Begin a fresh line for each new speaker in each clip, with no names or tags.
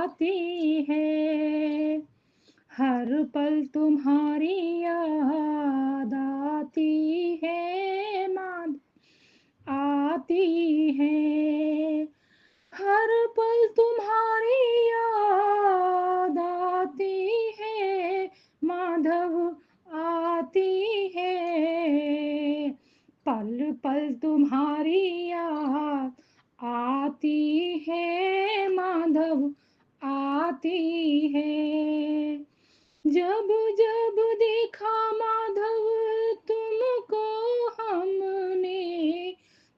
आती है, हर पल तुम्हारी याद आती है, माधव आती है, हर पल तुम्हारी याद आती है, माधव आती है, पल पल तुम्हारी याद आती है, माधव आती है। जब जब देखा माधव तुमको हमने,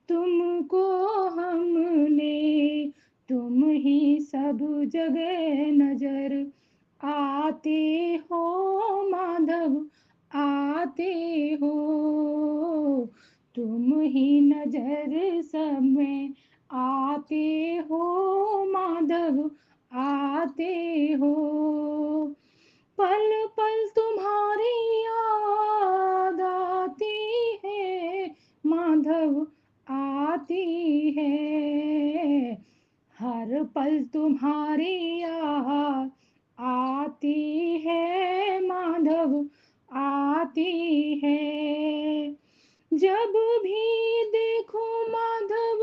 तुमको हमने, तुम ही सब जगह नजर आते हो, माधव आते हो, तुम ही नजर सब में आते हो, माधव आते हो, पल पल तुम्हारी याद आती है, माधव आती है, हर पल तुम्हारी याद आती है, माधव आती है। जब भी देखो माधव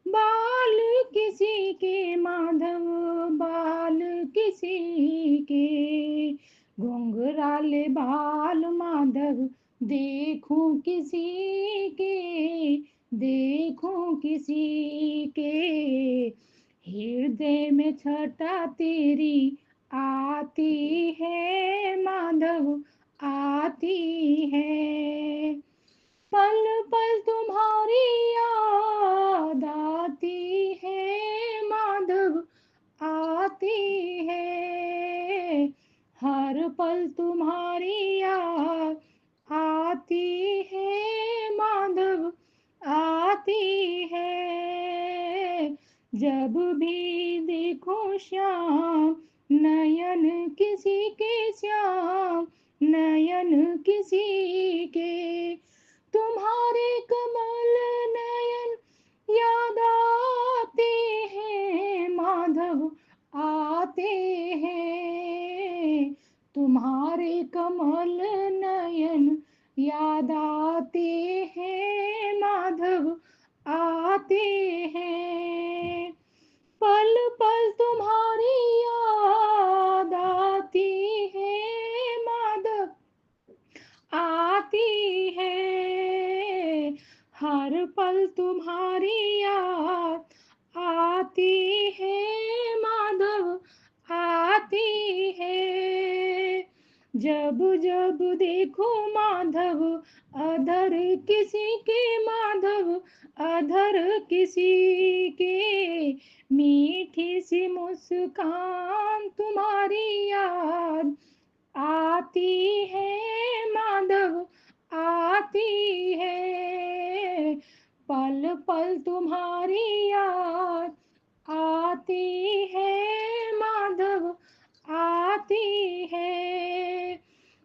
बाल किसी के, माधव बाल किसी के, घुंघराले बाल माधव देखूं किसी के, देखूं किसी के, हृदय में छटा तेरी आती है, माधव आती है, पल पल तुम्हारी याद आती है, माधव आती है, हर पल तुम्हारी याद आती है, माधव आती है, जब भी देखो श्याम नयन किसी के, श्याम नयन किसी के, तुम्हारे कमल नयन याद आते हैं, माधव आते हैं, तुम्हारे कमल नयन याद आते हैं, माधव आते हैं, पल पल तुम्हारी याद आती है, माधव आती है, हर पल तुम्हारी याद आती है, माधव आती है, जब जब देखो माधव अधर किसी के, माधव अधर किसी के, मीठी सी मुस्कान तुम्हारी याद आती है, माधव आती है, पल पल तुम्हारी याद आती है, माधव आती है,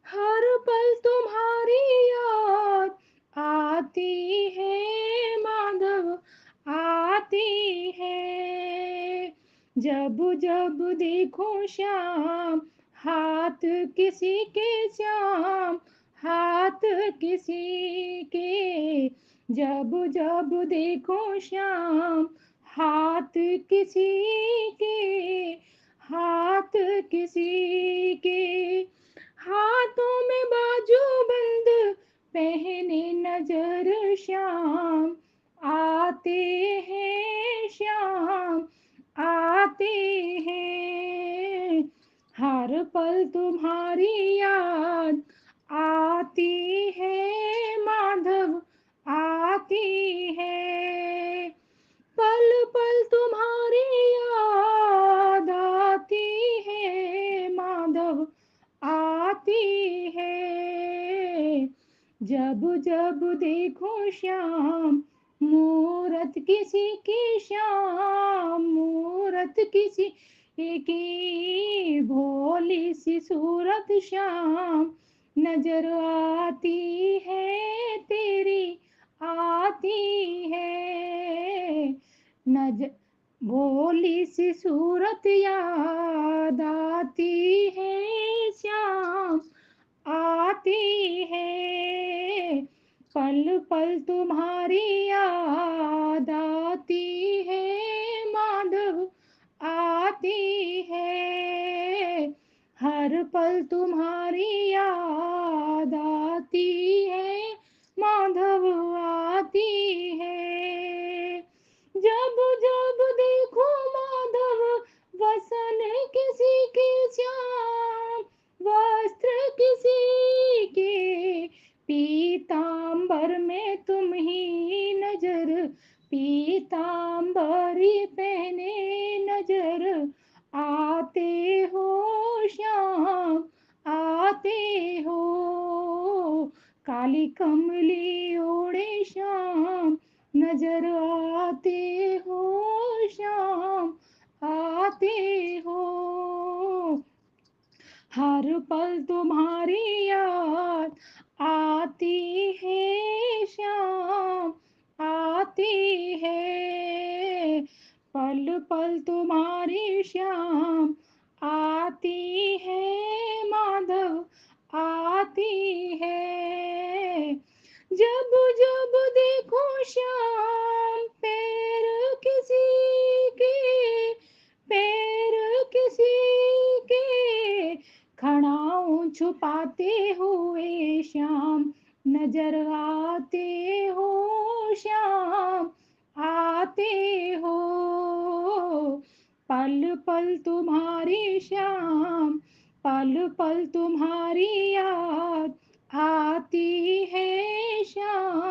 हर पल तुम्हारी याद आती है, माधव आती है, जब जब देखो श्याम हाथ किसी के, श्याम हाथ किसी के, जब जब देखो श्याम हाथ किसी के, हाथ किसी के, हाथों में बाजूबंद पहने नजर श्याम आते हैं, श्याम आते हैं, हर पल तुम्हारी याद आती है, माधव आती है, पल पल तुम्हारी याद आती है, माधव आती है, जब जब देखो श्याम मूरत किसी की, श्याम मूरत किसी की, भोली सी सूरत श्याम नजर आती है तेरी, आती है नजर, भोली सी सूरत याद पल तुम्हारी याद आती है माधव आती है। जब जब देखो माधव वसन किसी के श्याम, वस्त्र किसी के पीतांबर में तुम ही नजर, पीतांबरी पहने नजर आते हो श्याम, आते हो। काली कमली ओढ़े श्याम नजर आते हो श्याम, आते हो। हर पल तुम्हारी याद आती है श्याम, आती है। पल पल तुम्हारी श्याम आती है माधव, आती है। जब जब देखो श्याम पैर किसी के, पैर किसी के खड़ाऊं छुपाते हुए श्याम नजर आते हो श्याम, आते हो। पल पल तुम्हारी श्याम, पल पल तुम्हारी याद आती है श्याम।